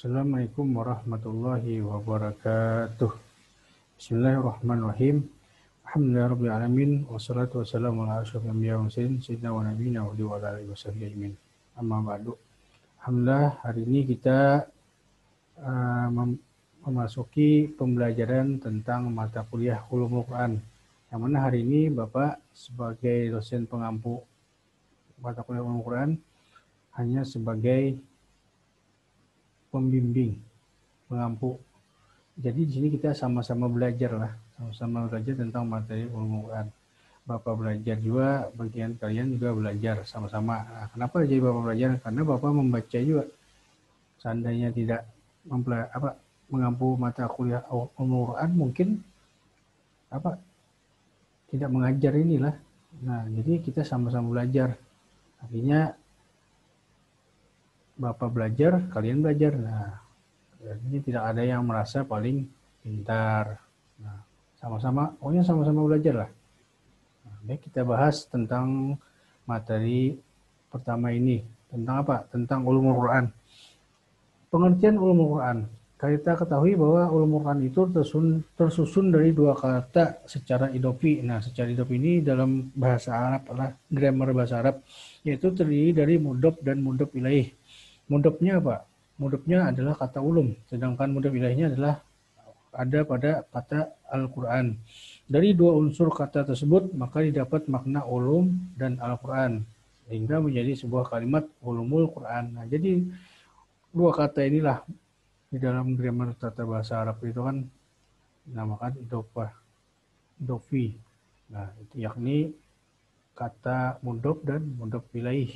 Assalamualaikum warahmatullahi wabarakatuh. Bismillahirrahmanirrahim. Alhamdulillahirabbil alamin wassalatu wassalamu ala asyrofil anbiya'i wal mursalin sayyidina wa nabiyina wa alihi washabbihi ajmain. Amma ba'du. Alhamdulillah hari ini kita memasuki pembelajaran tentang mata kuliah Ulumul Quran. Yang mana hari ini Bapak sebagai dosen pengampu mata kuliah Ulumul Quran hanya sebagai pembimbing, pengampu. Jadi di sini kita sama-sama belajar lah, sama-sama belajar tentang materi Ulumul Quran. Bapak belajar juga, bagian kalian juga belajar sama-sama. Nah, kenapa jadi Bapak belajar? Karena Bapak membaca juga. Seandainya tidak mengampu mata kuliah Ulumul Quran, mungkin tidak mengajar inilah. Nah, jadi kita sama-sama belajar. Artinya Bapak belajar, kalian belajar. Nah, jadi tidak ada yang merasa paling pintar. Nah, pokoknya sama-sama belajar lah. Nah, baik, kita bahas tentang materi pertama ini. Tentang apa? Tentang Ulumul Quran. Pengertian Ulumul Quran. Kita ketahui bahwa Ulumul Quran itu tersusun dari dua kata secara idofi. Nah, secara idofi ini dalam bahasa Arab adalah grammar bahasa Arab, yaitu terdiri dari mudhof dan mudhof ilaih. Mudhofnya apa? Mudhofnya adalah kata ulum, sedangkan mudhof ilaihnya adalah ada pada kata Al-Quran. Dari dua unsur kata tersebut, maka didapat makna ulum dan Al-Quran, sehingga menjadi sebuah kalimat ulumul Quran. Nah, jadi dua kata inilah di dalam grammar tata bahasa Arab itu kan dinamakan idofi. Nah, itu yakni kata mudhof dan mudhof ilaih.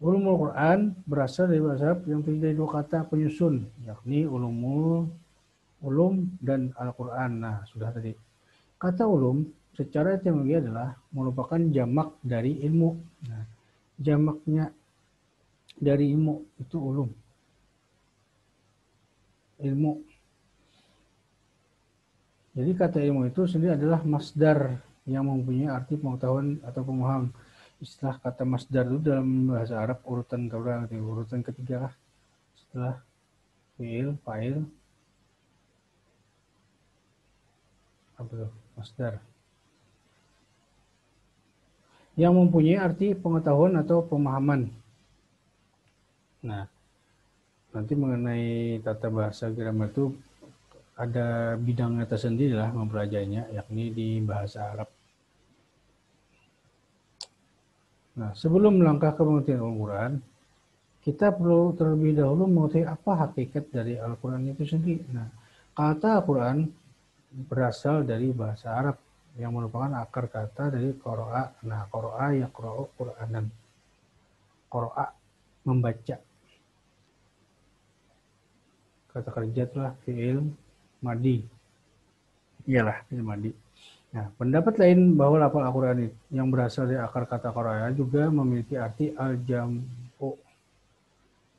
Ulumul Quran berasal dari bahasa Arab yang terdiri dari dua kata penyusun, yakni ulum dan Al-Quran. Nah, sudah tadi. Kata ulum secara etimologi adalah merupakan jamak dari ilmu. Nah, jamaknya dari ilmu itu ulum. Ilmu. Jadi kata ilmu itu sendiri adalah masdar yang mempunyai arti pengetahuan atau pemahaman. Istilah kata masdar itu dalam bahasa Arab urutan ketiga lah setelah fiil, fa'il, masdar yang mempunyai arti pengetahuan atau pemahaman. Nah, nanti mengenai tata bahasa grammar itu ada bidangnya tersendiri lah mempelajarinya, yakni di bahasa Arab. Nah, sebelum melangkah ke pengertian Al-Quran, kita perlu terlebih dahulu mengetahui apa hakikat dari Al-Quran itu sendiri. Nah, kata Al-Quran berasal dari bahasa Arab yang merupakan akar kata dari qara'a. Nah, qara'a yaqra'u Qur'anan. Qara'a, membaca. Kata kerja itulah fi'il madi. Iyalah, fi'il madi. Nah, pendapat lain bahwa lafal Al-Quran yang berasal dari akar kata qara'a juga memiliki arti al-jam'u,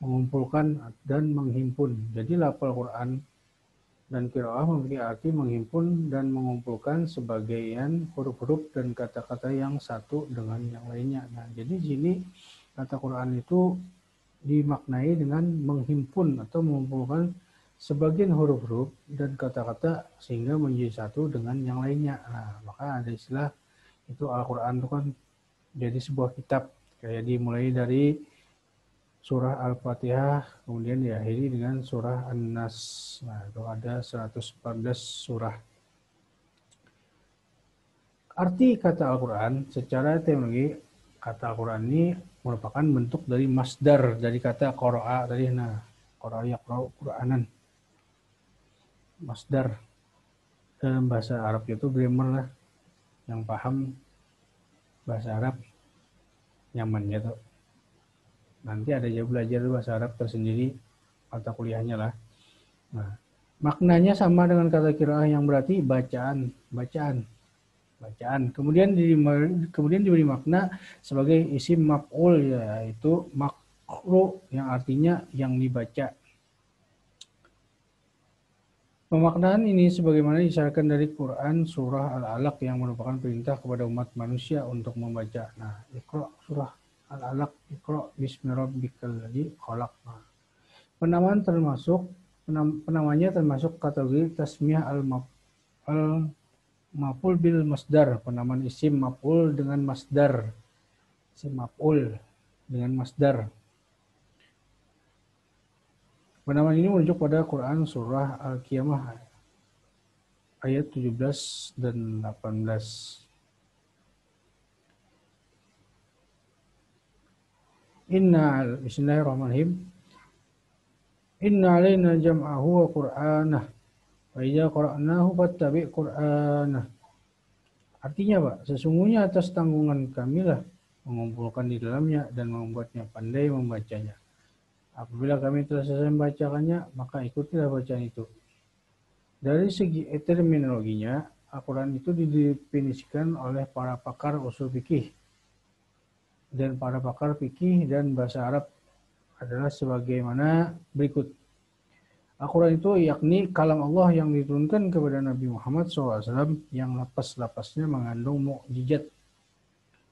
mengumpulkan dan menghimpun. Jadi lafal Quran dan qiraah memiliki arti menghimpun dan mengumpulkan sebagian huruf-huruf dan kata-kata yang satu dengan yang lainnya. Nah, jadi di sini kata Quran itu dimaknai dengan menghimpun atau mengumpulkan sebagian huruf-huruf dan kata-kata sehingga menjadi satu dengan yang lainnya. Nah, maka ada istilah itu Al-Quran itu kan jadi sebuah kitab, kayak dimulai dari surah Al-Fatihah, kemudian diakhiri dengan surah An-Nas. Nah, itu ada 114 surah. Arti kata Al-Quran secara etimologi, kata Al-Quran ini merupakan bentuk dari masdar dari kata qara'a tadi. Nah, qara'a yaqra'u Qur'anan. Masdar dalam bahasa Arab itu grammar lah, yang paham bahasa Arab nyaman gitu. Nanti ada aja belajar bahasa Arab tersendiri, mata kuliahnya lah. Nah, maknanya sama dengan kata qiraah yang berarti bacaan. Kemudian diberi makna sebagai isim maf'ul, yaitu makru yang artinya yang dibaca. Pemaknaan ini sebagaimana disyaratkan dari Quran surah Al-Alaq yang merupakan perintah kepada umat manusia untuk membaca. Nah, Iqra surah Al-Alaq, Iqra bismi rabbikal ladzi khalaq. Penamanya termasuk kategori tasmiyah al-maf'ul bil masdar, penamaan isim maf'ul dengan masdar. Isim maf'ul dengan masdar. Penamaan ini merujuk pada Quran surah Al-Qiyamah ayat 17 dan 18. Bismillahirrahmanirrahim. Inna alaina jam'ahu wa qur'anah. Wa idza qara'nahu fattabi' qur'anah. Artinya, Pak, sesungguhnya atas tanggungan kamilah mengumpulkan di dalamnya dan membuatnya pandai membacanya. Apabila kami telah selesai membacakannya, maka ikutilah bacaan itu. Dari segi terminologinya, Al-Quran itu didefinisikan oleh para pakar usul fikih dan para pakar fikih dan bahasa Arab adalah sebagaimana berikut. Al-Quran itu yakni kalam Allah yang diturunkan kepada Nabi Muhammad SAW yang lapas-lapasnya mengandung mukjizat.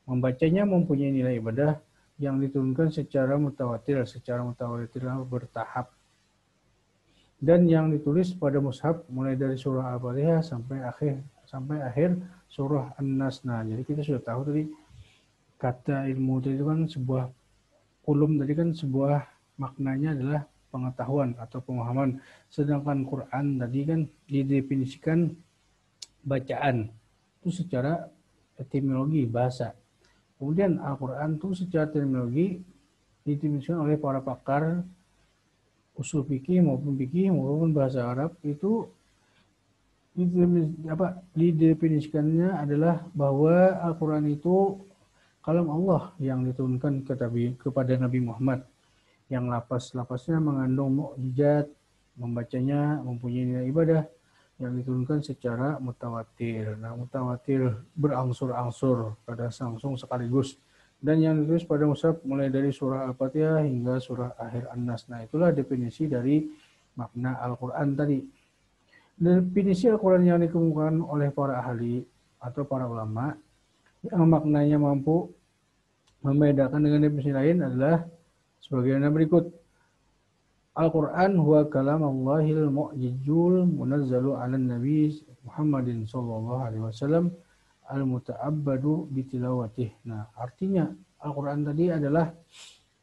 Membacanya mempunyai nilai ibadah yang diturunkan secara mutawatir bertahap. Dan yang ditulis pada mushaf mulai dari surah Al-Fatihah sampai akhir surah An-Nas. Nah, jadi kita sudah tahu tadi kata ilmu itu kan sebuah ulum tadi kan sebuah maknanya adalah pengetahuan atau pemahaman. Sedangkan Quran tadi kan didefinisikan bacaan itu secara etimologi bahasa. Kemudian Al-Quran itu secara terminologi didefinisikan oleh para pakar usul fikih maupun bahasa Arab itu didefinisikannya adalah bahwa Al-Quran itu kalam Allah yang diturunkan kepada Nabi Muhammad yang lapas-lapasnya mengandung mukjizat, membacanya mempunyai nilai ibadah yang diturunkan secara mutawatir. Nah, mutawatir berangsur-angsur, kadang langsung sekaligus. Dan yang ditulis pada mushaf mulai dari surah Al-Fatihah hingga surah akhir An-Nas. Nah, itulah definisi dari makna Al-Quran tadi. Definisi Al-Quran yang dikemukakan oleh para ahli atau para ulama yang maknanya mampu membedakan dengan definisi lain adalah sebagaimana berikut. Al-Quran huwa kalam Allahil mu'jizul munazzalu ala nabi Muhammadin sallallahu alaihi wasallam al-muta'abbadu bitilawatih. Nah, artinya Al-Quran tadi adalah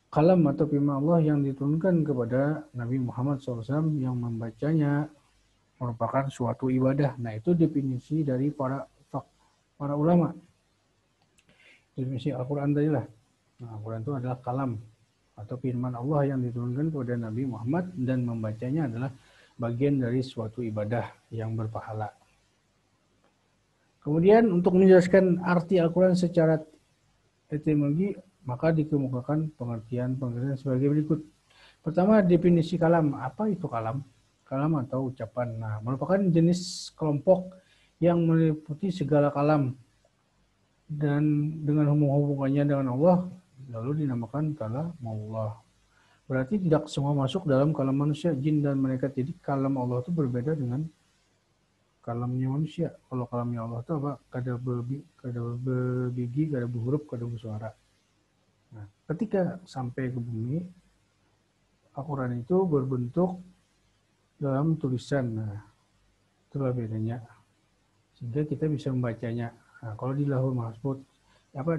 kalam atau firman Allah yang diturunkan kepada Nabi Muhammad SAW yang membacanya merupakan suatu ibadah. Nah, itu definisi dari para ulama. Definisi Al-Quran tadi lah. Nah, Al-Quran itu adalah kalam atau firman Allah yang diturunkan kepada Nabi Muhammad dan membacanya adalah bagian dari suatu ibadah yang berpahala. Kemudian untuk menjelaskan arti Al-Quran secara etimologi, maka dikemukakan pengertian sebagai berikut. Pertama, definisi kalam. Apa itu kalam? Kalam atau ucapan. Nah, merupakan jenis kelompok yang meliputi segala kalam dan dengan hubungannya dengan Allah lalu dinamakan kalam Allah. Berarti tidak semua masuk dalam kalam manusia, jin dan mereka. Jadi kalam Allah itu berbeda dengan kalamnya manusia. Kalau kalamnya Allah itu apa? Kada berbiji, kada berhuruf, kada bersuara. Nah, ketika sampai ke bumi, Al-Quran itu berbentuk dalam tulisan. Nah, itulah bedanya. Sehingga kita bisa membacanya. Nah, kalau di Lauhul Mahfuz,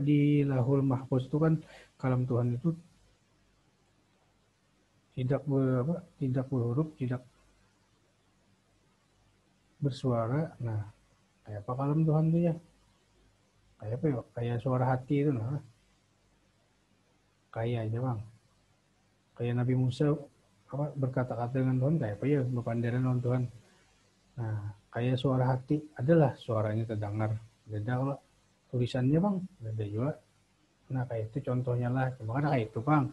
di Lauhul Mahfuz itu kan kalam Tuhan itu tidak berhuruf, tidak bersuara. Nah, kayak apa kalam Tuhan itu ya? Kayak apa ya? Kayak suara hati itu nah. Kayak aja bang. Kayak Nabi Musa berkata-kata dengan Tuhan, kayak apa ya? Berpandaran dengan Tuhan. Nah, kayak suara hati adalah suaranya terdengar. Beda kalau tulisannya bang, beda juga. Nah, kayak itu contohnya lah. Cuma kan kayak itu bang.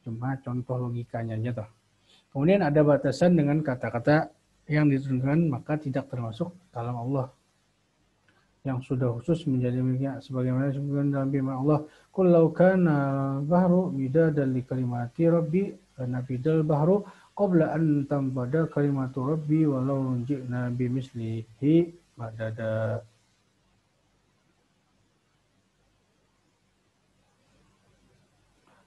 Cuma contoh logikanya aja toh. Kemudian ada batasan dengan kata-kata yang diturunkan maka tidak termasuk kalam Allah yang sudah khusus menjadi miliknya sebagaimana disebutkan dalam firman Allah, qul law kana bahru midadan li kalimati rabbi lanafidal bahru qabla an tanfada kalimatu rabbi walau ji'na bimislihi madada.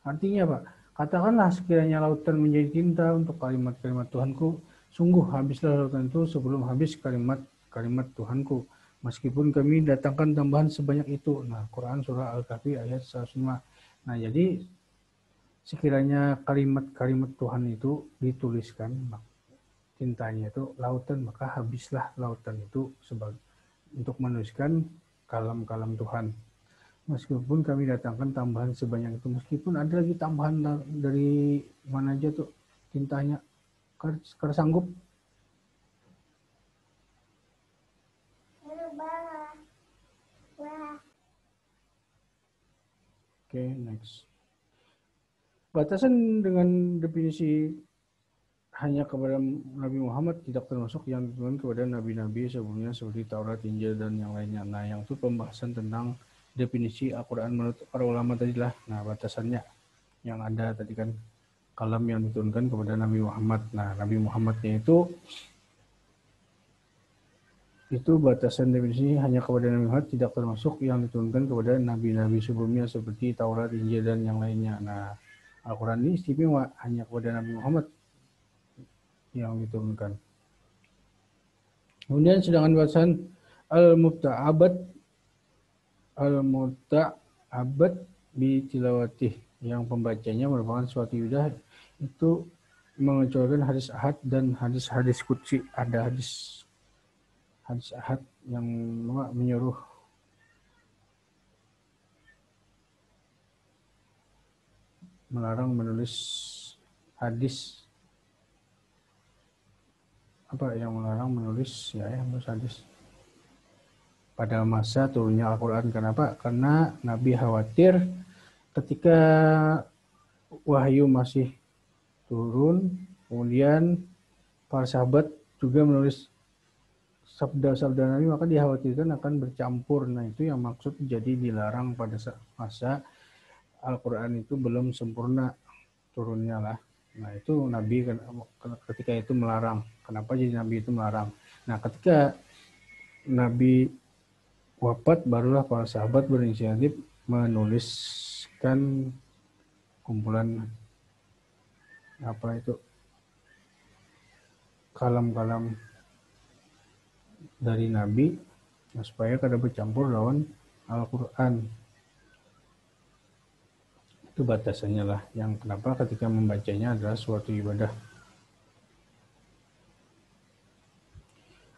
Artinya apa? Katakanlah sekiranya lautan menjadi tinta untuk kalimat-kalimat Tuhanku, sungguh habislah lautan itu sebelum habis kalimat-kalimat Tuhanku. Meskipun kami datangkan tambahan sebanyak itu. Nah, Quran Surah Al-Kahfi ayat 105. Nah, jadi sekiranya kalimat-kalimat Tuhan itu dituliskan, tintanya itu lautan, maka habislah lautan itu untuk menuliskan kalam-kalam Tuhan. Meskipun kami datangkan tambahan sebanyak itu, meskipun ada lagi tambahan dari mana aja tuh tintanya, kar sanggup. Oke, next. Batasan dengan definisi hanya kepada Nabi Muhammad tidak termasuk yang diturunkan kepada nabi-nabi sebelumnya seperti Taurat, Injil, dan yang lainnya. Nah, yang itu pembahasan tentang definisi Al-Quran menurut para ulama tadi lah. Nah, batasannya yang ada tadi kan kalam yang diturunkan kepada Nabi Muhammad. Nah, Nabi Muhammadnya itu batasan definisi hanya kepada Nabi Muhammad tidak termasuk yang diturunkan kepada nabi-nabi sebelumnya seperti Taurat, Injil, dan yang lainnya. Nah, Al-Quran ini istimewa hanya kepada Nabi Muhammad yang diturunkan. Kemudian sedangkan batasan al-muta'abad bitilawatih yang pembacanya merupakan suatu ibadah itu mengecualikan hadis ahad dan hadis-hadis qudsi. Ada hadis ahad yang menyuruh melarang menulis hadis, yang melarang menulis hadis pada masa turunnya Al-Quran. Kenapa? Karena Nabi khawatir ketika wahyu masih turun, kemudian para sahabat juga menulis sabda-sabda Nabi, maka dikhawatirkan akan bercampur. Nah, itu yang maksud jadi dilarang pada masa Al-Quran itu belum sempurna turunnya lah. Nah, itu Nabi ketika itu melarang. Kenapa jadi Nabi itu melarang? Nah, ketika Nabi wafat, barulah para sahabat berinisiatif menuliskan kumpulan kalam-kalam dari Nabi, supaya kada bercampur lawan Al-Quran. Itu batasannya lah, yang kenapa ketika membacanya adalah suatu ibadah.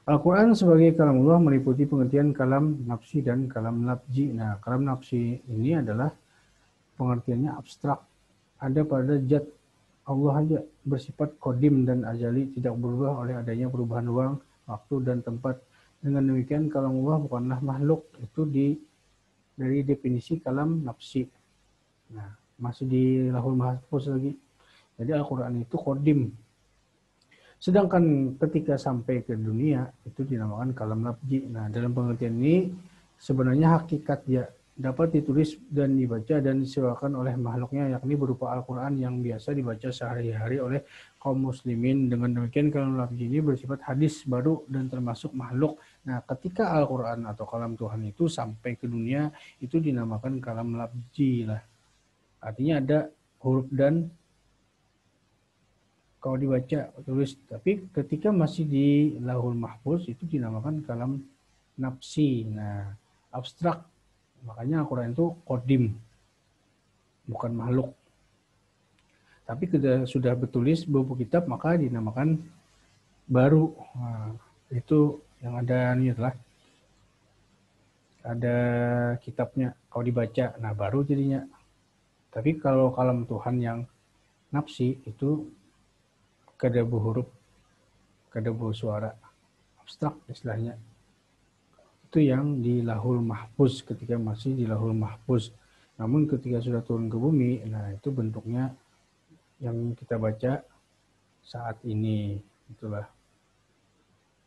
Al-Quran sebagai kalamullah meliputi pengertian kalam nafsi dan kalam lafzi. Nah, kalam nafsi ini adalah pengertiannya abstrak, ada pada zat Allah aja, bersifat kodim dan azali, tidak berubah oleh adanya perubahan ruang, waktu, dan tempat. Dengan demikian kalamullah bukanlah makhluk. Itu dari definisi kalam nafsi. Nah, masih di Lauhul Mahfuz lagi. Jadi Al-Quran itu kodim. Sedangkan ketika sampai ke dunia itu dinamakan kalam lafzi. Nah, dalam pengertian ini sebenarnya hakikat ya dapat ditulis dan dibaca dan disiwakan oleh makhluknya, yakni berupa Al-Quran yang biasa dibaca sehari-hari oleh kaum muslimin. Dengan demikian kalam lafzi ini bersifat hadis baru dan termasuk makhluk. Nah, ketika Al-Quran atau kalam Tuhan itu sampai ke dunia, itu dinamakan kalam lafzi lah. Artinya ada huruf dan kalau dibaca tulis. Tapi ketika masih di Lauhul Mahfuz itu dinamakan kalam nafsi. Nah, abstrak. Makanya Al-Quran itu kodim, bukan makhluk. Tapi ketika sudah bertulis buku kitab, maka dinamakan baru. Nah, itu yang ada ini adalah ada kitabnya. Kalau dibaca, nah baru jadinya. Tapi kalau kalam Tuhan yang nafsi itu kada huruf, kada suara, abstrak istilahnya. Itu yang di Lauhul Mahfuz, ketika masih di Lauhul Mahfuz. Namun ketika sudah turun ke bumi, nah itu bentuknya yang kita baca saat ini. Itulah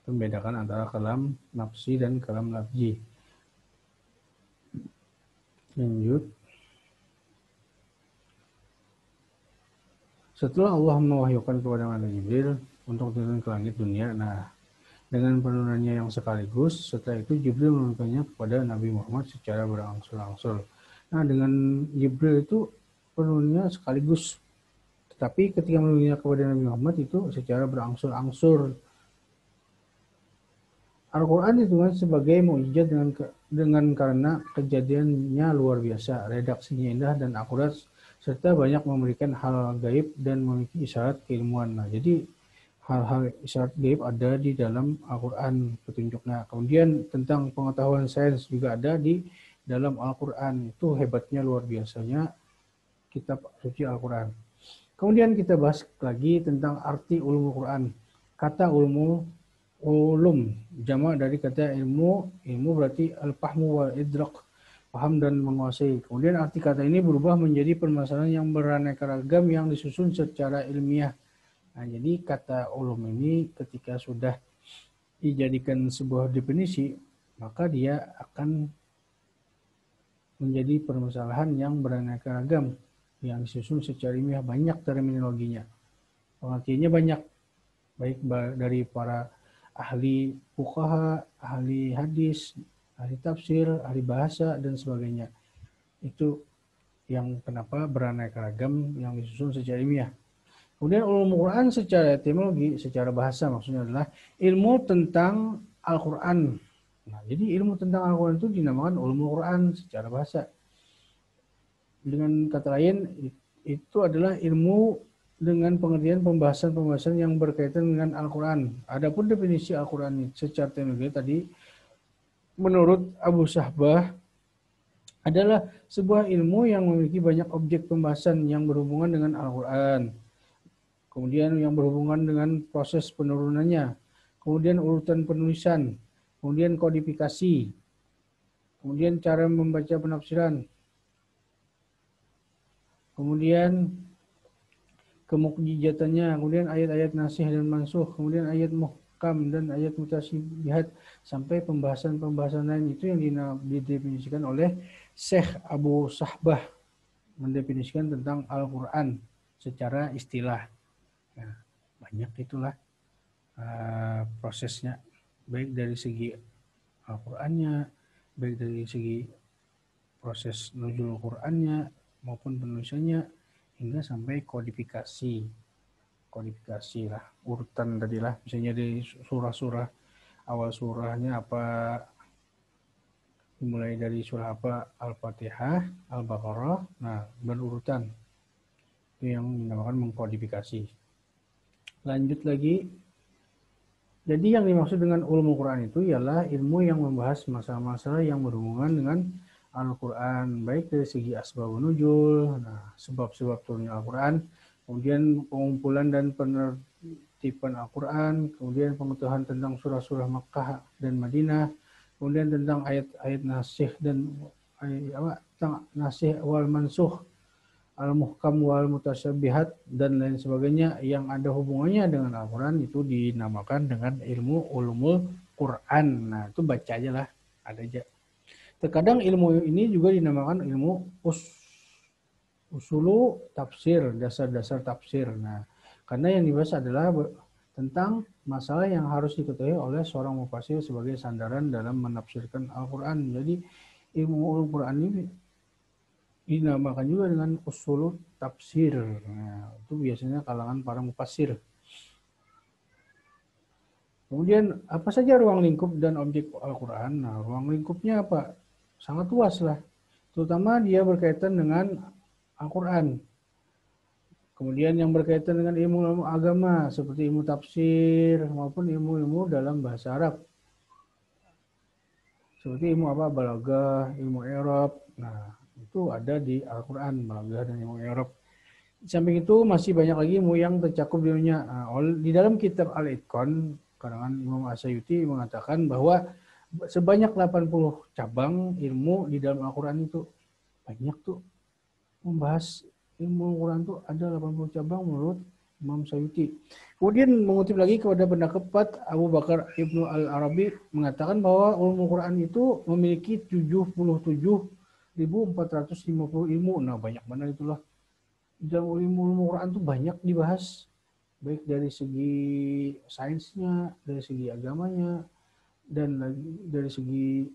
membedakan antara kalam nafsi dan kalam lafzi. Lanjut. Setelah Allah mewahyukan kepada malaikat Jibril untuk turun ke langit dunia, nah dengan penurunannya yang sekaligus, setelah itu Jibril menurunkannya kepada Nabi Muhammad secara berangsur-angsur. Nah, dengan Jibril itu penurunannya sekaligus. Tapi ketika menurunnya kepada Nabi Muhammad itu secara berangsur-angsur. Al-Quran ditulis sebagai mukjizat dengan karena kejadiannya luar biasa, redaksinya indah dan akurat, serta banyak memberikan hal gaib dan memiliki isyarat keilmuan. Nah, jadi hal-hal isyarat gaib ada di dalam Al-Quran petunjuknya. Kemudian tentang pengetahuan sains juga ada di dalam Al-Quran. Itu hebatnya luar biasanya kitab suci Al-Quran. Kemudian kita bahas lagi tentang arti ulumul Quran. Kata ulum, jamak dari kata ilmu. Ilmu berarti al-fahmu wal idrak, paham dan menguasai. Kemudian arti kata ini berubah menjadi permasalahan yang beraneka ragam yang disusun secara ilmiah. Nah, jadi kata ulum ini ketika sudah dijadikan sebuah definisi, maka dia akan menjadi permasalahan yang beraneka ragam yang disusun secara ilmiah, banyak terminologinya. Pengertiannya banyak, baik dari para ahli fuqaha, ahli hadis, ahli tafsir, ahli bahasa, dan sebagainya. Itu yang kenapa beraneka ragam yang disusun secara ilmiah. Kemudian ulumul Quran secara etimologi, secara bahasa maksudnya adalah ilmu tentang Al-Quran. Nah, jadi ilmu tentang Al-Quran itu dinamakan ulumul Quran secara bahasa. Dengan kata lain, itu adalah ilmu dengan pengertian pembahasan-pembahasan yang berkaitan dengan Al-Quran. Adapun definisi Al-Quran secara teknologi tadi, menurut Abu Shahbah, adalah sebuah ilmu yang memiliki banyak objek pembahasan yang berhubungan dengan Al-Quran. Kemudian yang berhubungan dengan proses penurunannya. Kemudian urutan penulisan. Kemudian kodifikasi. Kemudian cara membaca penafsiran. Kemudian kemukjizatannya, kemudian ayat-ayat nasih dan mansuh, kemudian ayat muhkam dan ayat mutasyabihat, sampai pembahasan-pembahasan lain. Itu yang didefinisikan oleh Syekh Abu Shahbah, mendefinisikan tentang Al-Quran secara istilah. Nah, banyak itulah prosesnya, baik dari segi Al-Qurannya, baik dari segi proses nuzul Qurannya maupun penulisannya, hingga sampai kodifikasi lah, urutan tadi lah, misalnya dari surah-surah, awal surahnya apa, dimulai dari surah apa, Al-Fatihah, Al-Baqarah, nah berurutan. Itu yang dinamakan mengkodifikasi. Lanjut lagi. Jadi yang dimaksud dengan ulumul Quran itu ialah ilmu yang membahas masalah-masalah yang berhubungan dengan Al-Quran, baik dari segi asbabun nuzul, nah, sebab-sebab turunnya Al-Quran, kemudian pengumpulan dan penertiban Al-Quran, kemudian pengetahuan tentang surah-surah Makkah dan Madinah, kemudian tentang ayat-ayat nasih dan nasih wal mansuh, al-muhkam wal mutasyabihat, dan lain sebagainya yang ada hubungannya dengan Al-Quran, itu dinamakan dengan ilmu ulumul Quran. Nah, itu baca aja lah, ada aja. Terkadang ilmu ini juga dinamakan ilmu usulu tafsir, dasar-dasar tafsir. Nah, karena yang dibahas adalah tentang masalah yang harus diketahui oleh seorang mufasir sebagai sandaran dalam menafsirkan Al-Quran. Jadi ilmu Al-Quran ini dinamakan juga dengan usulu tafsir. Nah, itu biasanya kalangan para mufasir. Kemudian apa saja ruang lingkup dan objek Al-Quran? Nah, ruang lingkupnya apa? Sangat luas lah. Terutama dia berkaitan dengan Al-Quran. Kemudian yang berkaitan dengan ilmu agama seperti ilmu tafsir maupun ilmu-ilmu dalam bahasa Arab. Seperti ilmu apa? Balaghah, ilmu i'rab. Nah, itu ada di Al-Quran, balaghah dan ilmu i'rab. Di samping itu masih banyak lagi ilmu yang tercakup di dunia. Nah, di dalam kitab Al-Itqan, karangan Imam As-Sayuti mengatakan bahwa sebanyak 80 cabang ilmu di dalam Al-Quran itu. Banyak tuh membahas ilmu Al-Quran itu ada 80 cabang menurut Imam Sayuti. Kemudian mengutip lagi kepada pendapat Abu Bakar Ibnu Al-Arabi mengatakan bahwa ilmu Quran itu memiliki 77.450 ilmu. Nah, banyak banget itulah. Dalam ilmu Quran itu banyak dibahas, baik dari segi sainsnya, dari segi agamanya, dan dari segi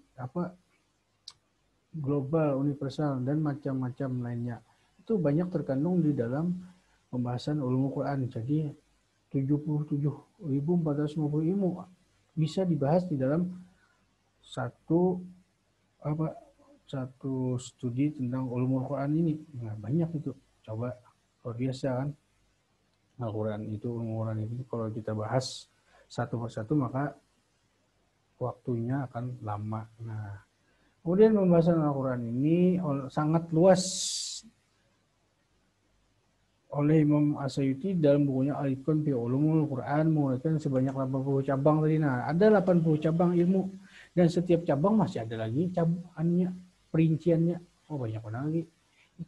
global, universal, dan macam-macam lainnya. Itu banyak terkandung di dalam pembahasan ulumul Quran. Jadi 77.450 ilmu bisa dibahas di dalam satu studi tentang ulumul Quran ini. Nah, banyak itu. Coba luar biasa kan. Al-Quran itu, ulumul Quran itu kalau kita bahas satu persatu maka waktunya akan lama. Nah, kemudian pembahasan Al-Quran ini sangat luas oleh Imam Asy'uti dalam bukunya Al-Itqan fi Ulumul Quran, menguraikan sebanyak 80 cabang tadi. Nah, ada 80 cabang ilmu dan setiap cabang masih ada lagi cabangannya, perinciannya. Oh, banyak lagi.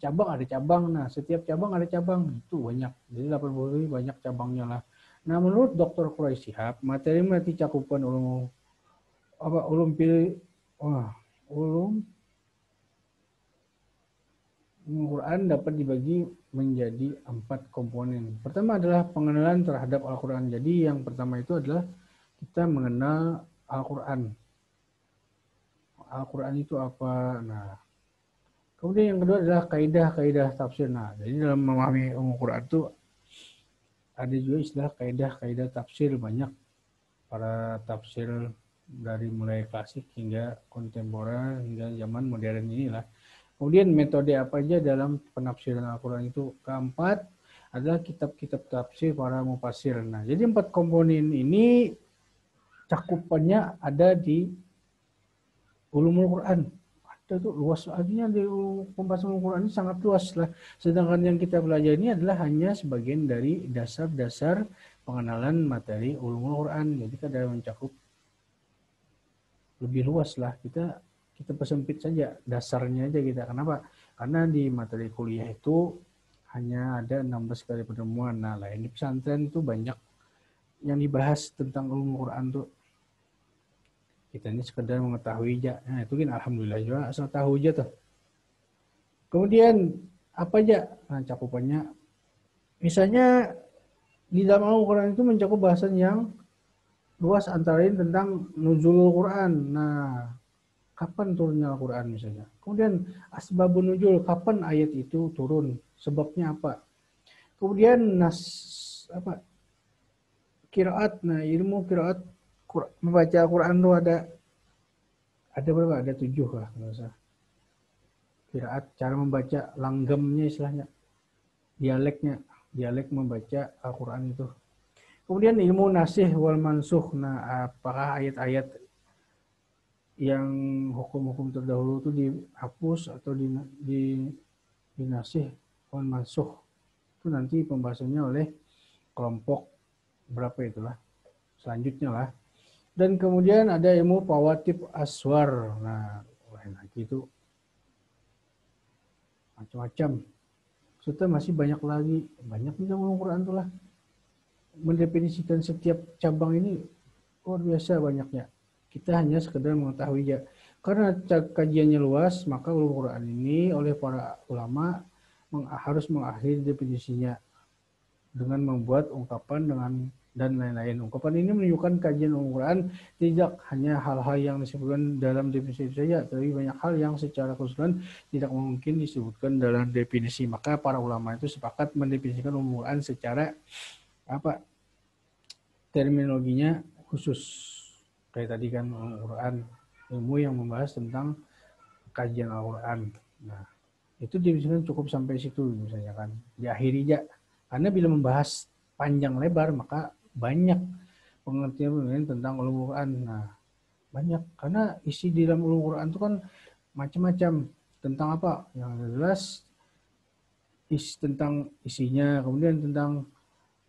Cabang ada cabang. Nah, setiap cabang ada cabang. Itu banyak. Jadi 80 ini banyak cabangnya lah. Nah, menurut Dr. Quraish Shihab, materi cakupan ulum Al-Quran dapat dibagi menjadi 4 komponen. Pertama adalah pengenalan terhadap Al-Quran. Jadi yang pertama itu adalah kita mengenal Al-Quran. Al-Quran itu apa? Nah, kemudian yang kedua adalah kaidah-kaidah tafsir. Nah, jadi dalam memahami Al-Quran itu ada juga istilah kaidah-kaidah tafsir. Banyak para tafsir dari mulai klasik hingga kontemporer hingga zaman modern inilah. Kemudian metode apa aja dalam penafsiran Al-Quran itu. Keempat adalah kitab-kitab tafsir para mufassir. Nah, jadi 4 komponen ini cakupannya ada di ulumul Quran. Ada tuh luas, artinya di pembahasan Al-Quran ini sangat luas lah. Sedangkan yang kita belajar ini adalah hanya sebagian dari dasar-dasar pengenalan materi ulumul Quran. Jadi kita mencakup lebih luas lah. Kita persempit saja dasarnya aja kita. Kenapa? Karena di materi kuliah itu hanya ada 16 kali pertemuan. Nah, lain di pesantren itu banyak yang dibahas tentang ulumul Quran tuh. Kita ini sekedar mengetahui aja. Nah, itu kan alhamdulillah juga asal tahu aja tuh. Kemudian apa aja? Nah, cakupannya misalnya di dalam Al-Quran itu mencakup bahasan yang luas antara lain tentang nuzulul Quran. Nah, kapan turunnya Al-Quran misalnya. Kemudian asbabun nuzul, kapan ayat itu turun, sebabnya apa. Kemudian qiraat. Nah, ilmu qiraat membaca Al-Quran itu ada berapa? Ada 7 lah kalau usah. Qiraat, cara membaca langgamnya istilahnya, dialek membaca Al-Quran itu. Kemudian ilmu nasih wal mansuh. Nah, apakah ayat-ayat yang hukum-hukum terdahulu itu dihapus atau dinasih wal mansuh. Itu nanti pembahasannya oleh kelompok berapa itulah. Selanjutnya lah. Dan kemudian ada ilmu pawatib aswar. Nah, lagi itu macam-macam. Serta masih banyak lagi. Banyak di dalam Al-Quran itu lah. Mendefinisikan setiap cabang ini luar biasa banyaknya. Kita hanya sekedar mengetahui ya. Karena kajiannya luas, maka Al-Quran ini oleh para ulama harus mengakhiri definisinya dengan membuat ungkapan dan lain-lain. Ungkapan ini menunjukkan kajian Al-Quran tidak hanya hal-hal yang disebutkan dalam definisi saja, tapi banyak hal yang secara keseluruhan tidak mungkin disebutkan dalam definisi. Maka para ulama itu sepakat mendefinisikan Al-Quran secara terminologinya khusus. Kayak tadi kan Al-Quran, ilmu yang membahas tentang kajian Al-Quran. Nah, itu didefinisikan cukup sampai situ misalnya kan. Diakhiri aja. Karena bila membahas panjang lebar, maka banyak pengertian tentang ulumul Quran. Nah, banyak. Karena isi di dalam ulumul Quran itu kan macam-macam. Tentang apa? Yang jelas tentang isinya, kemudian tentang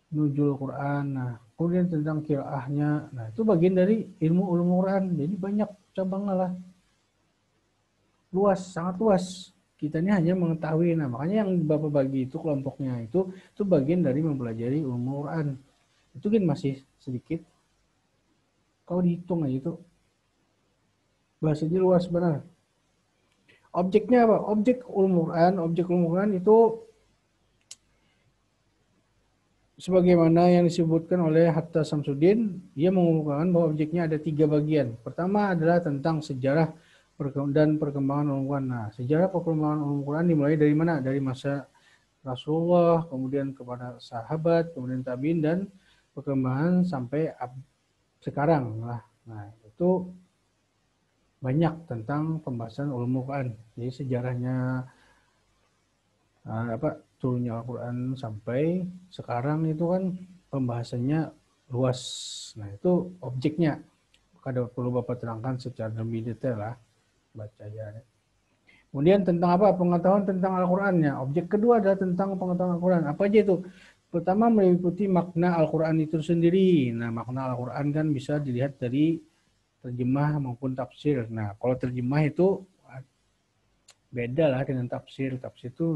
nuzul Quran, nah, kemudian tentang qiraahnya. Nah, itu bagian dari ilmu ulumul Quran. Jadi banyak cabangnya lah. Luas, sangat luas. Kita ini hanya mengetahui. Nah, makanya yang Bapak bagi itu kelompoknya itu bagian dari mempelajari ulumul Quran. Itu kan masih sedikit. Kalau dihitung aja itu bahasanya luas benar. Objeknya apa? Objek ulumul Quran itu sebagaimana yang disebutkan oleh Hatta Samsudin, dia mengumumkan bahwa objeknya ada 3 bagian. Pertama adalah tentang sejarah dan perkembangan ulumul Quran. Nah, sejarah perkembangan ulumul Quran dimulai dari mana? Dari masa Rasulullah, kemudian kepada sahabat, kemudian tabiin, dan perkembangan sampai sekarang lah. Nah, itu banyak tentang pembahasan ulumul Quran. Jadi sejarahnya turunnya Al-Quran sampai sekarang itu kan pembahasannya luas. Nah, itu objeknya. Kada perlu Bapak terangkan secara lebih detail lah. Baca aja. Kemudian tentang apa? Pengetahuan tentang Al-Qurannya. Objek kedua adalah tentang pengetahuan Al-Quran. Apa aja itu? Pertama, meliputi makna Al-Quran itu sendiri. Nah, makna Al-Quran kan bisa dilihat dari terjemah maupun tafsir. Nah, kalau terjemah itu beda lah dengan tafsir. Tafsir itu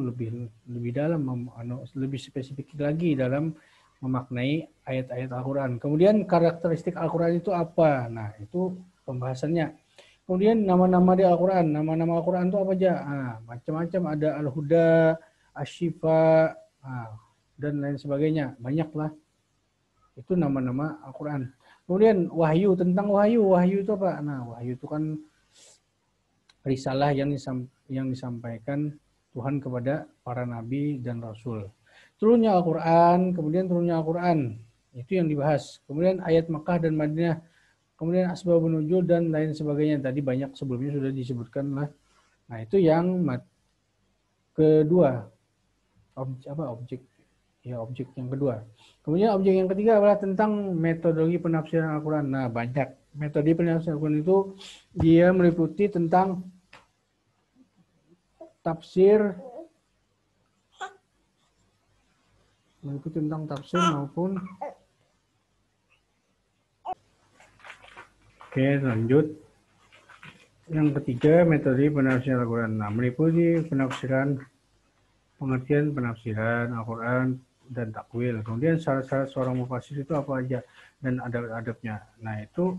lebih dalam, lebih spesifik lagi dalam memaknai ayat-ayat Al-Quran. Kemudian karakteristik Al-Quran itu apa? Nah, itu pembahasannya. Kemudian nama-nama di Al-Quran. Nama-nama Al-Quran itu apa aja? Nah, macam-macam. Ada Al-Huda, Asy-Syifa, dan lain sebagainya. Banyak lah. Itu nama-nama Al-Quran. Kemudian wahyu. Tentang wahyu. Wahyu itu apa? Nah, wahyu itu kan risalah yang disampaikan Tuhan kepada para nabi dan rasul. Turunnya Al-Quran, kemudian turunnya Al-Quran. Itu yang dibahas. Kemudian ayat Makkah dan Madinah, kemudian asbabun nuzul dan lain sebagainya. Tadi banyak sebelumnya sudah disebutkan lah. Nah, itu yang kedua. Objek yang kedua. Kemudian objek yang ketiga adalah tentang metodologi penafsiran Al-Quran. Nah, banyak. Metode penafsiran Al-Quran itu dia meliputi tentang tafsir maupun. Oke, lanjut. Yang ketiga, metode penafsiran Al-Quran. Nah, meliputi pengertian penafsiran Al-Quran dan takwil. Kemudian syarat-syarat seorang mufassir itu apa aja dan adab-adabnya. Nah, itu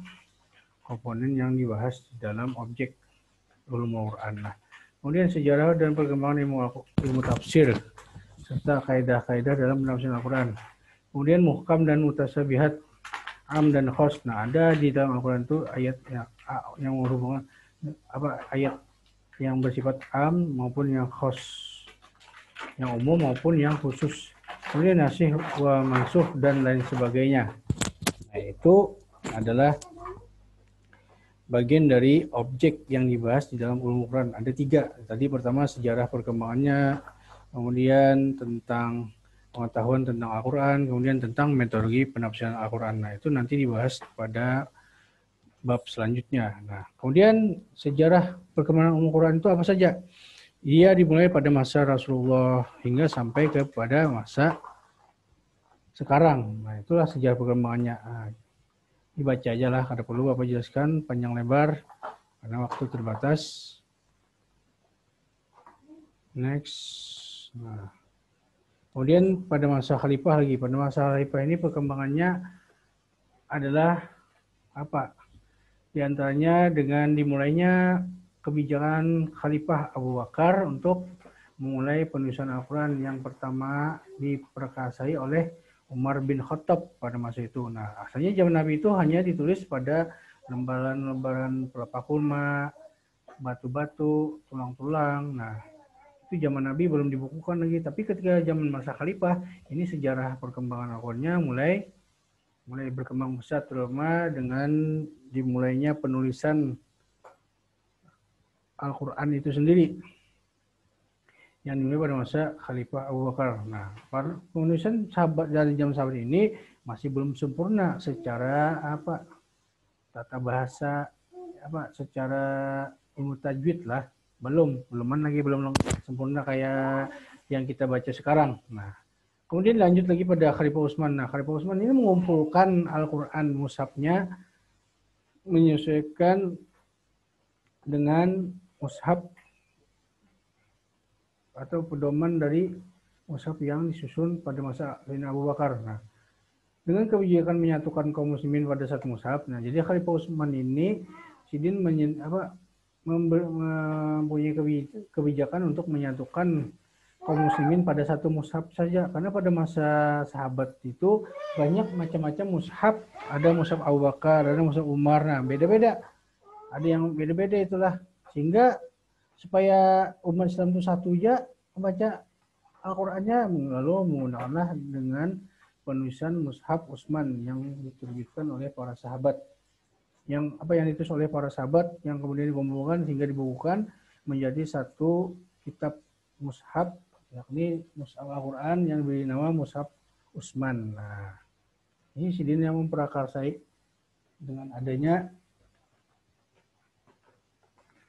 komponen yang dibahas di dalam objek ulumul Quran. Nah, kemudian sejarah dan perkembangan ilmu tafsir serta kaidah-kaidah dalam penafsiran Al-Quran. Kemudian muhkam dan mutasyabihat, am dan khos. Nah, ada di dalam Al-Quran itu ayat yang berhubungan ayat yang bersifat am maupun yang khos, yang umum maupun yang khusus. Kemudian nasikh wa mansukh dan lain sebagainya. Nah, itu adalah bagian dari objek yang dibahas di dalam ulumul Quran. Ada 3. Tadi pertama sejarah perkembangannya, kemudian tentang pengetahuan tentang Al-Quran, kemudian tentang metodologi penafsiran Al-Quran. Nah, itu nanti dibahas pada bab selanjutnya. Nah, kemudian sejarah perkembangan ulumul Quran itu apa saja? Ia dimulai pada masa Rasulullah hingga sampai kepada masa sekarang. Nah, itulah sejarah perkembangannya. Nah, dibaca aja lah, kada perlu Bapak jelaskan panjang lebar karena waktu terbatas. Next. Nah, kemudian pada masa khalifah lagi. Pada masa khalifah ini perkembangannya adalah apa? Di antaranya dengan dimulainya kebijakan Khalifah Abu Bakar untuk memulai penulisan Al-Quran yang pertama diperkasai oleh Umar bin Khattab pada masa itu. Nah, asalnya zaman Nabi itu hanya ditulis pada lembaran-lembaran pelepah kurma, batu-batu, tulang-tulang. Nah, itu zaman Nabi belum dibukukan lagi. Tapi ketika zaman masa Khalifah, ini sejarah perkembangan Al-Qurannya mulai berkembang pesat, terutama dengan dimulainya penulisan Al-Quran itu sendiri yang dimulai pada masa Khalifah Abu Bakar. Nah, penulisan dari zaman sahabat ini masih belum sempurna secara tata bahasa, secara ilmu tajwid lah, belum sempurna kayak yang kita baca sekarang. Nah, kemudian lanjut lagi pada Khalifah Utsman. Nah, Khalifah Utsman ini mengumpulkan Al-Quran mushafnya, menyesuaikan dengan mushaf atau pedoman dari mushaf yang disusun pada masa Sayyidina Abu Bakar. Nah, dengan kebijakan menyatukan kaum muslimin pada satu mushaf. Nah, jadi Khalifah Utsman ini mempunyai kebijakan untuk menyatukan kaum muslimin pada satu mushaf saja, karena pada masa sahabat itu banyak macam-macam mushaf. Ada mushaf Abu Bakar, ada mushaf Umar. Nah, beda-beda. Ada yang beda-beda itulah, sehingga supaya umat Islam itu satu aja membaca Al-Qur'annya lalu menggunakanlah dengan penulisan Mushaf Utsman yang diterbitkan oleh para sahabat. Yang ditulis oleh para sahabat yang kemudian dikumpulkan hingga dibukukan menjadi satu kitab mushaf, yakni Mushaf Al-Qur'an yang diberi nama Mushaf Utsman. Nah, ini Sidin yang memprakarsai dengan adanya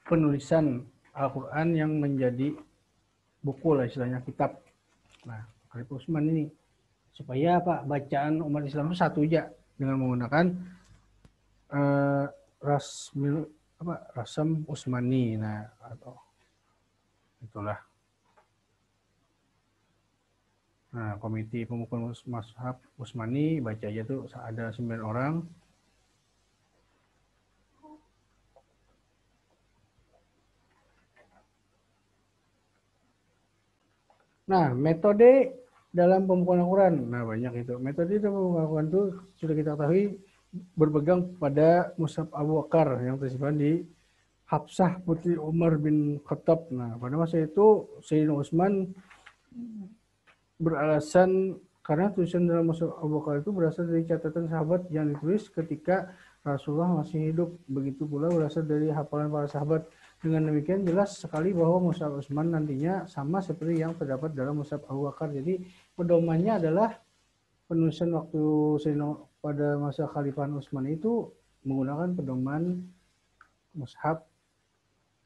penulisan Al-Qur'an yang menjadi buku lah istilahnya, kitab. Nah, Khalifah Utsman ini supaya bacaan umat Islam itu satu aja dengan menggunakan rasam Utsmani. Nah, atau itulah. Nah, komite pemukulan Mushaf Utsmani baca aja tuh ada 9 orang. Nah, metode dalam pemukulan Al-Quran. Nah, banyak itu. Metode dalam pemukulan Al-Quran itu sudah kita ketahui berpegang pada Mushaf Abu Bakar yang tersimpan di Hafsah putri Umar bin Khattab. Nah, pada masa itu Sayyidina Utsman beralasan karena tulisan dalam Mushaf Abu Bakar itu berasal dari catatan sahabat yang ditulis ketika Rasulullah masih hidup. Begitu pula berasal dari hafalan para sahabat. Dengan demikian jelas sekali bahwa Mushaf Utsman nantinya sama seperti yang terdapat dalam Mushaf Abu Bakar. Jadi pedomannya adalah penulisan waktu pada masa Khalifah Utsman itu menggunakan pedoman Mushaf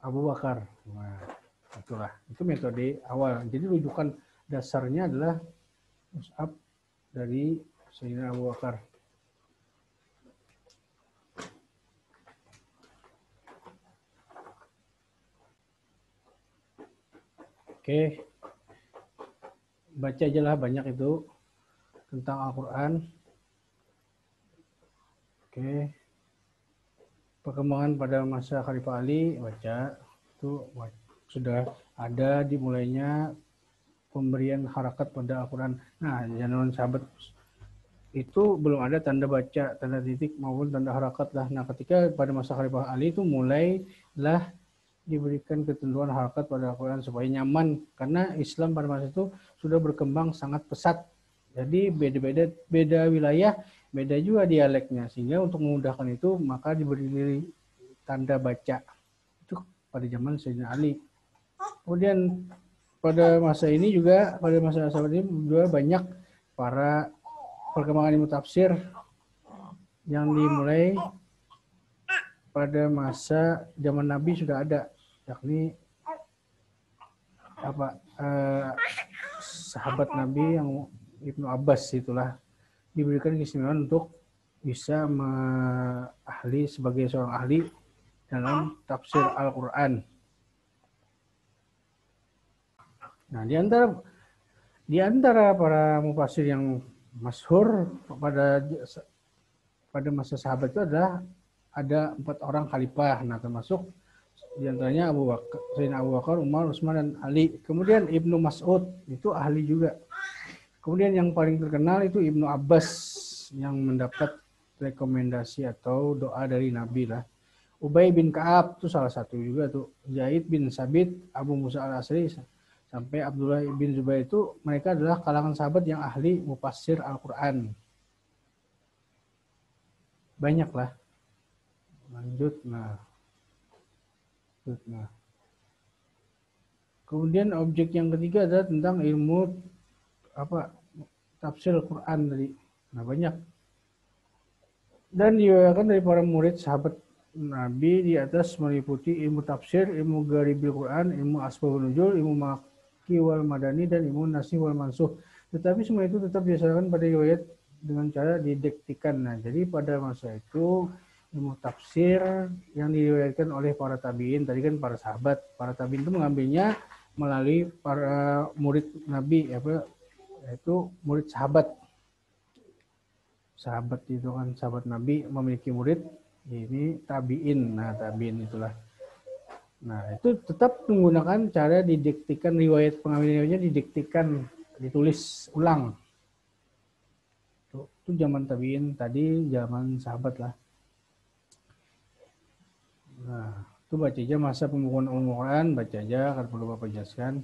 Abu Bakar. Nah, itulah. Itu metode awal. Jadi rujukan dasarnya adalah Mushaf dari Sayyidina Abu Bakar. Oke. Baca aja lah banyak itu tentang Al-Quran. Oke. Perkembangan pada masa Khalifah Ali, baca. Itu sudah ada dimulainya pemberian harakat pada Al-Quran. Nah, zaman sahabat itu belum ada tanda baca, tanda titik maupun tanda harakat lah. Nah, ketika pada masa Khalifah Ali itu mulailah diberikan ketentuan harakat pada Al-Quran supaya nyaman, karena Islam pada masa itu sudah berkembang sangat pesat. Jadi beda wilayah, beda juga dialeknya, sehingga untuk memudahkan itu maka diberi tanda baca itu pada zaman Sayyidina Ali. Kemudian pada masa ini juga, pada masa sahabat ini juga banyak para perkembangan ilmu tafsir yang dimulai pada masa zaman Nabi sudah ada, yakni sahabat Nabi yang Ibnu Abbas itulah diberikan keistimewaan untuk bisa sebagai seorang ahli dalam tafsir Al-Quran. Nah, di antara para mufassir yang masyhur pada masa sahabat itu ada 4 orang khalifah. Nah, termasuk di antaranya Sayyidina Abu Bakar, Umar, Utsman, dan Ali. Kemudian Ibnu Mas'ud itu ahli juga. Kemudian yang paling terkenal itu Ibnu Abbas yang mendapat rekomendasi atau doa dari Nabi lah. Ubay bin Ka'ab itu salah satu juga tuh. Zaid bin Sabit, Abu Musa al-Asy'ari sampai Abdullah bin Zubair itu mereka adalah kalangan sahabat yang ahli mufassir Al-Quran. Banyak lah. Lanjut. Nah. Kemudian objek yang ketiga adalah tentang ilmu tafsir Al-Quran tadi. Nah, banyak. Dan diriwayatkan dari para murid sahabat Nabi di atas meliputi ilmu tafsir, ilmu Gharibil Quran, ilmu Asbabun Nuzul, ilmu Makki wal Madani, dan ilmu Nasikh wal Mansukh. Tetapi semua itu tetap didasarkan pada riwayat dengan cara didiktikan. Nah, jadi pada masa itu ilmu tafsir yang diriwayatkan oleh para tabi'in, tadi kan para sahabat, para tabi'in itu mengambilnya melalui para murid Nabi, yaitu murid sahabat. Sahabat itu kan sahabat Nabi memiliki murid, ini tabi'in. Nah, tabi'in itulah. Nah, itu tetap menggunakan cara didiktikan, riwayat pengambilannya didiktikan, ditulis ulang. Itu zaman tabi'in, tadi zaman sahabat lah. Nah, itu baca aja masa pembukuan Al-Quran, baca aja, kalau perlu Bapak jelaskan.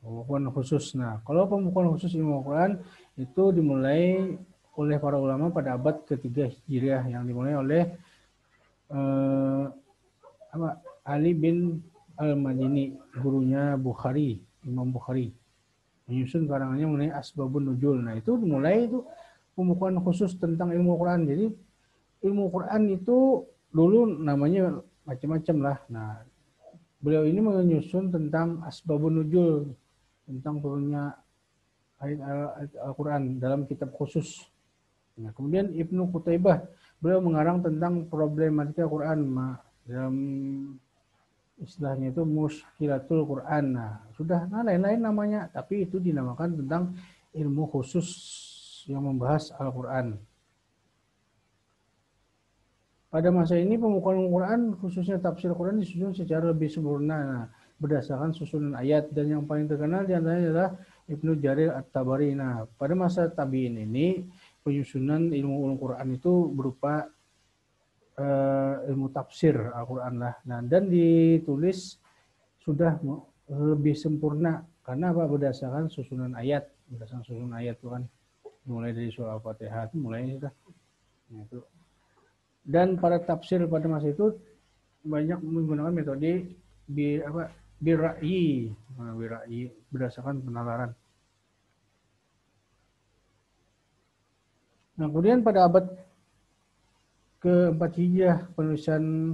Pembukuan khusus. Nah, kalau pembukuan khusus ilmu Al-Quran itu dimulai oleh para ulama pada abad ketiga Hijriah yang dimulai oleh Ali bin Al-Madini, gurunya Bukhari, Imam Bukhari, menyusun karangannya mengenai Asbabun Nuzul. Nah, itu dimulai itu pembukuan khusus tentang ilmu Quran. Jadi ilmu Quran itu dulu namanya macam-macam lah. Nah, beliau ini menyusun tentang Asbabun Nuzul, tentang turunnya ayat Al-Quran dalam kitab khusus. Nah, kemudian Ibnu Qutaibah, beliau mengarang tentang problematika Quran dalam istilahnya itu Mushkilatul Quran. Nah, sudah lain-lain namanya, tapi itu dinamakan tentang ilmu khusus yang membahas Al-Quran. Pada masa ini pembukuan Al-Quran, khususnya tafsir Al-Quran disusun secara lebih sempurna berdasarkan susunan ayat, dan yang paling terkenal diantaranya adalah Ibnu Jarir At-Tabari. Nah, pada masa tabi'in ini penyusunan ilmu Al-Quran itu berupa ilmu tafsir Al-Quran lah. Nah, dan ditulis sudah lebih sempurna karena apa? Berdasarkan susunan ayat itu kan mulai dari surah Al-Fatihah itu mulai sudah. Nah, itu. Dan para tafsir pada masa itu banyak menggunakan metode bira'yi, berdasarkan penalaran. Nah, kemudian pada abad ke-4 Hijriah penulisan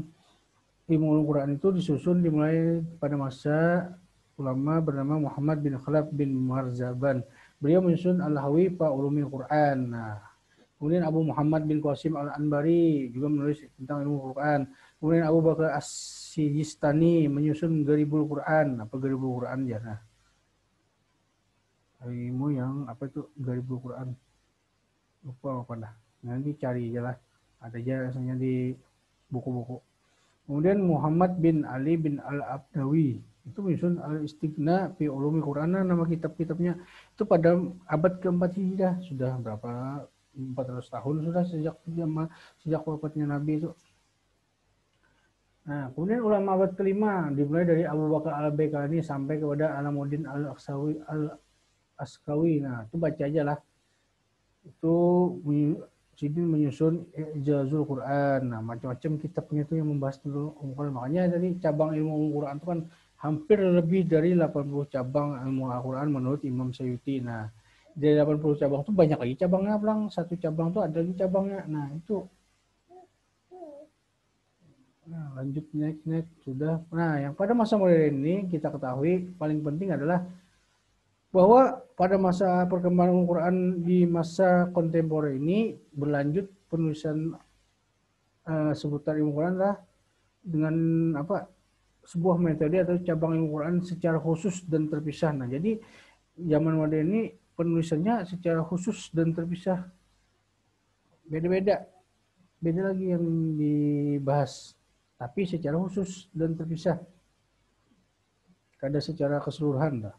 ilmu Al-Quran itu disusun dimulai pada masa ulama bernama Muhammad bin Khalaf bin Marzaban. Beliau menyusun Al-Hawi fa Ulumil Quran. Nah, kemudian Abu Muhammad bin Qasim Al-Anbari juga menulis tentang ilmu Quran. Kemudian Abu Bakar As-Sijistani menyusun Gharibul Quran. Apa Gharibul Quran ya? Nah, ilmu yang apa itu Gharibul Quran? Lupa apa dah. Nanti cari aja lah. Ada aja rasanya di buku-buku. Kemudian Muhammad bin Ali bin Al-Abdawi itu menyusun Al-Istighna fi Ulumil Quran. Nama kitab-kitabnya itu pada abad ke-4 Hijriah, sudah berapa 400 tahun sudah sejak wafatnya Nabi itu. Nah, kemudian ulama abad ke-5 dimulai dari Abu Bakar Al-Baikani sampai kepada Alamuddin Al-Askawi. Nah, itu baca aja lah. Itu Sidin menyusun Ijazul Quran. Nah, macam-macam kitabnya itu yang membahas tentang Al-Quran. Makanya dari cabang ilmu Al-Quran itu kan hampir lebih dari 80 cabang ilmu Al-Quran menurut Imam Syuuti. Nah, dari 80 cabang itu banyak lagi cabangnya, Bang. Satu cabang itu ada lagi cabangnya. Nah, itu. Nah, lanjut naik sudah. Nah, yang pada masa modern ini kita ketahui paling penting adalah bahwa pada masa perkembangan Al-Quran di masa kontemporer ini berlanjut penulisan seputar ilmu Quran lah dengan sebuah metode atau cabang ilmu Quran secara khusus dan terpisah. Nah, jadi zaman modern ini penulisannya secara khusus dan terpisah. Beda lagi yang dibahas, tapi secara khusus dan terpisah. Kada secara keseluruhan lah.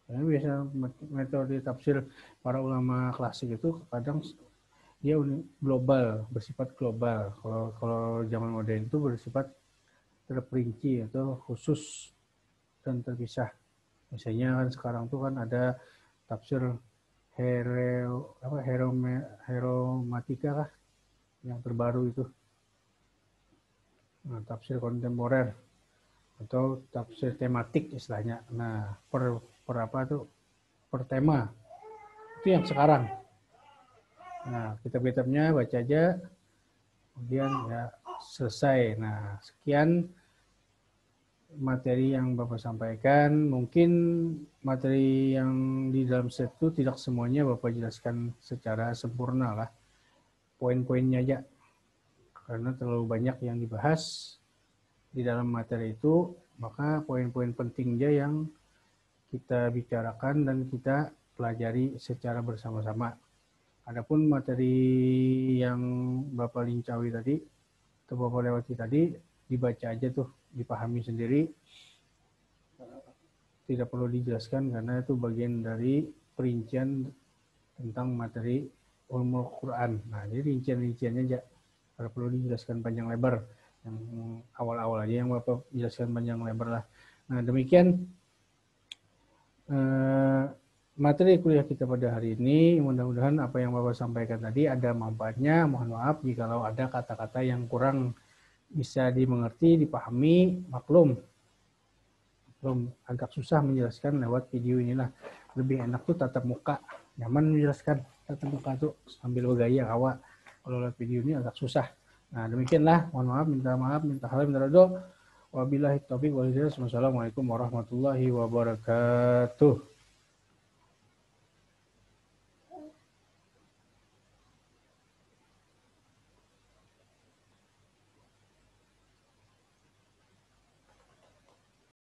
Karena biasa metode tafsir para ulama klasik itu kadang dia global, bersifat global. Kalau zaman modern itu bersifat terperinci atau khusus dan terpisah. Misalnya kan sekarang tuh kan ada tafsir Heromatika kah yang terbaru itu. Nah, tafsir kontemporer atau tafsir tematik istilahnya. Nah, per tema itu yang sekarang. Nah, kitab-kitabnya baca aja, kemudian ya selesai. Nah, sekian materi yang Bapak sampaikan. Mungkin materi yang di dalam set itu tidak semuanya Bapak jelaskan secara sempurna lah. Poin-poinnya aja. Karena terlalu banyak yang dibahas di dalam materi itu, maka poin-poin pentingnya yang kita bicarakan dan kita pelajari secara bersama-sama. Adapun materi yang Bapak lincawi tadi, atau Bapak lewati tadi, dibaca aja tuh, dipahami sendiri. Tidak perlu dijelaskan karena itu bagian dari perincian tentang materi ulumul Quran. Nah, jadi rincian-rinciannya aja. Tidak perlu dijelaskan panjang lebar. Yang awal-awal aja yang Bapak jelaskan panjang lebar lah. Nah, demikian materi kuliah kita pada hari ini. Mudah-mudahan apa yang Bapak sampaikan tadi ada manfaatnya. Mohon maaf jikalau ada kata-kata yang kurang bisa dimengerti, dipahami, maklum. Agak susah menjelaskan lewat video inilah. Lebih enak tuh tatap muka, nyaman menjelaskan tatap muka tuh sambil bergaya awak. Kalau lewat video ini agak susah. Nah demikianlah, mohon maaf, minta halal, minta ridho. Wabillahi taufiq wal hidayah. Wassalamualaikum warahmatullahi wabarakatuh.